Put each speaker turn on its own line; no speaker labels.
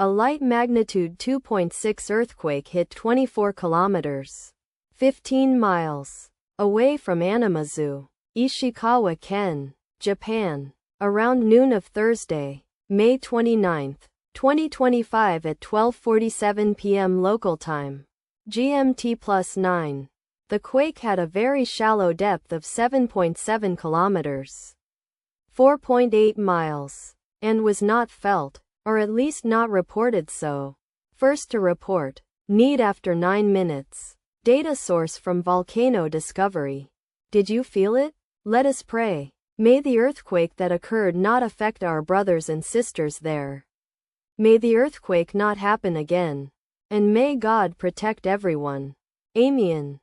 A light magnitude 2.6 earthquake hit 24 kilometers, 15 miles, away from Anamizu, Ishikawa-ken, Japan, around noon of Thursday, May 29, 2025 at 12:47 p.m. local time, GMT+9. The quake had a very shallow depth of 7.7 kilometers, 4.8 miles, and was not felt, or at least not reported so. First to report. Need after 9 minutes. Data source from Volcano Discovery. Did you feel it? Let us pray. May the earthquake that occurred not affect our brothers and sisters there. May the earthquake not happen again. And may God protect everyone. Amen.